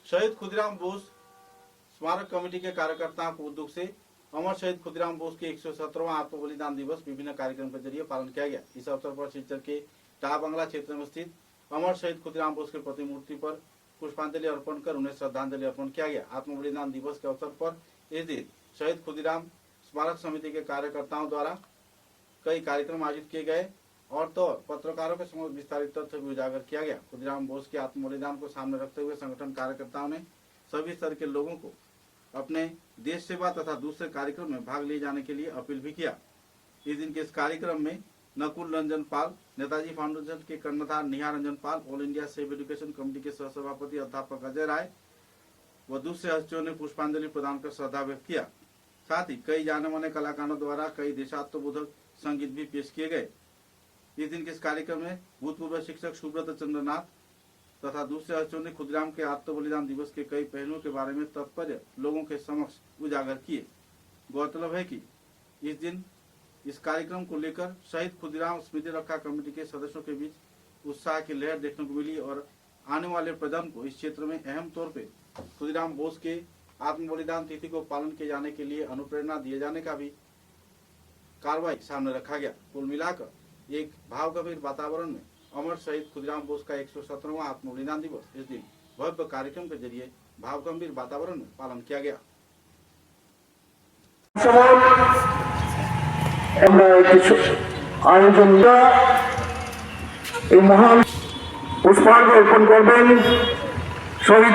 शहीद खुदीराम बोस स्मारक कमेटी के कार्यकर्ताओं को उद्योग से अमर शहीद खुदीराम बोस के 117वां आत्म बलिदान दिवस विभिन्न कार्यक्रम के जरिए पालन किया गया। इस अवसर पर सिलचर के टाह बंगला क्षेत्र में स्थित अमर शहीद खुदीराम बोस के प्रतिमूर्ति पर पुष्पांजलि अर्पण कर उन्हें श्रद्धांजलि अर्पण किया गया। आत्म बलिदान दिवस के अवसर पर इस दिन शहीद खुदीराम स्मारक समिति के कार्यकर्ताओं द्वारा कई कार्यक्रम आयोजित किए गए और तो पत्रकारों के समक्ष विस्तारित तथ्य भी उजागर किया गया। खुदीराम बोस के आत्म बलिदान को सामने रखते हुए संगठन कार्यकर्ताओं ने सभी स्तर के लोगों को अपने देश सेवा तथा दूसरे कार्यक्रम में भाग लिए जाने के लिए अपील भी किया। इस दिन के इस कार्यक्रम में नकुल रंजन पाल, नेताजी फाउंडेशन के कर्णधार Nihar Ranjan Pal, all India save education committee के सह सभापति अध्यापक अजय राय व दूसरे हस्तियों ने पुष्पांजलि प्रदान कर श्रद्धा व्यक्त किया। साथ ही कई जाने माने कलाकारों द्वारा कई देशात्मबोधक संगीत भी पेश किए गए। इस दिन के इस कार्यक्रम में भूतपूर्व शिक्षक सुब्रत चंद्र नाथ तथा दूसरे हस्तियों ने खुदीराम के आत्म बलिदान दिवस के कई पहलुओं के बारे में तात्पर्य लोगों के समक्ष उजागर किए। गौरतलब है कि इस दिन इस कार्यक्रम को लेकर शहीद खुदीराम स्मृति रक्षा कमेटी के सदस्यों के बीच उत्साह की लहर देखने को मिली और आने वाले प्रजन्म को इस क्षेत्र में अहम तौर पे खुदीराम बोस के आत्म बलिदान तिथि को पालन किए जाने के लिए अनुप्रेरणा दिए जाने का भी कार्रवाई सामने रखा गया। कुल मिलाकर एक भावगंभीर वातावरण में अमर शहीद खुदीराम बोस का 117वां आत्म बलिदान दिवस इस दिन भव्य कार्यक्रम के जरिए भावगंभीर वातावरण में पालन किया गया। महान पुष्पांजलि अर्पण करबेन शहीद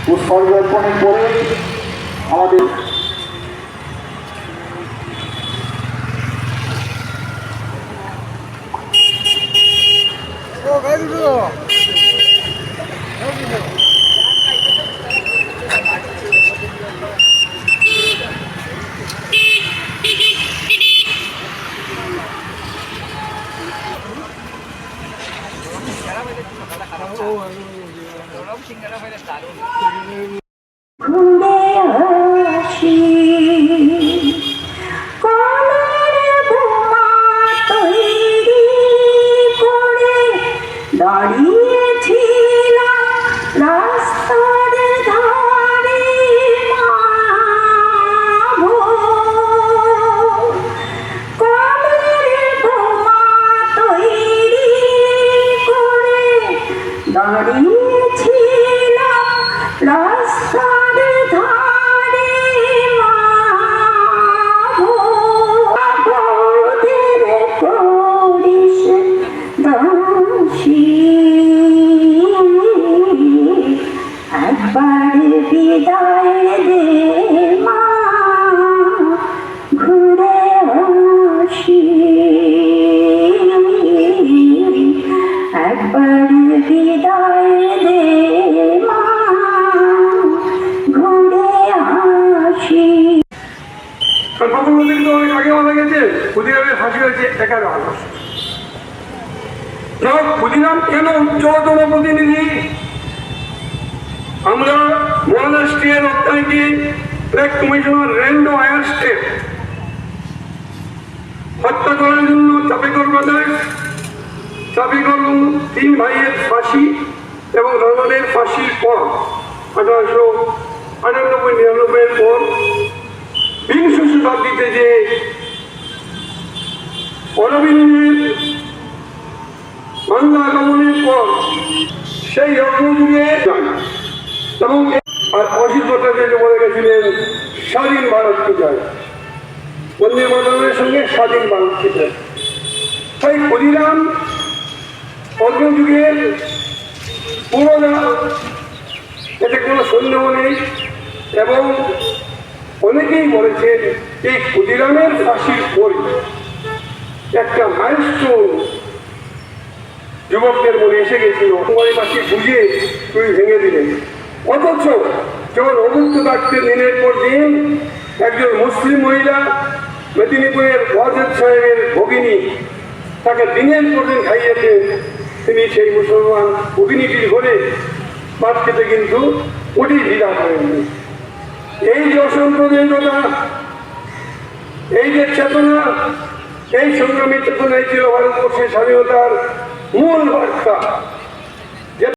পুষ্পাঞ্জলি অর্পণের পরে আমাদের खुदीराम केन उच्चतम प्रतिनिधि महाराष्ट्रीय रप्तानी ट्रेड कमिशनर रेंडो आयरस्टे हत्या चापिकर ब्रादार्स चापिकर तीन भाइयर फाँसी और रंजनेर फाँसिर पर 1898-99 पर विंश शताब्दीते जे अरविंदेर বাংলা আগমনের পর সেই অগ্রযুগে এবং আর অসিত ভট্টাচার্য বলে গেছিলেন স্বাধীন ভারতকে চাই, বন্দে মাতরমের সঙ্গে স্বাধীন ভারতকে চাই। তাই ক্ষুদিরাম অগ্রযুগের পুরোনো, এতে কোনো সন্দেহ নেই এবং অনেকেই বলেছেন এই ক্ষুদিরামের ফাঁসির পরে একটা মাইলস্টোন যুবকদের মনে এসে গেছিল, তোমার পাখি বুঝিয়ে তুই ভেঙে দিলেন। অথচ যখন অভুক্ত থাকতেন দিনের পর দিন, একজন মুসলিম মহিলা মেদিনীপুরের ওয়াজেদ সাহেবের ভগিনী তাকে দিনের পর দিন খাইয়েছেন, তিনি সেই মুসলমান ভগিনীটির ঘরে ভাত খেতে কিন্তু ওটি ভিড়া করেননি। এই যে অসাম্প্রদায়িকতা, এই যে চেতনা, এই সংগ্রামী চেতনাই ছিল ভারতবর্ষের স্বাধীনতার মূল বার্তা।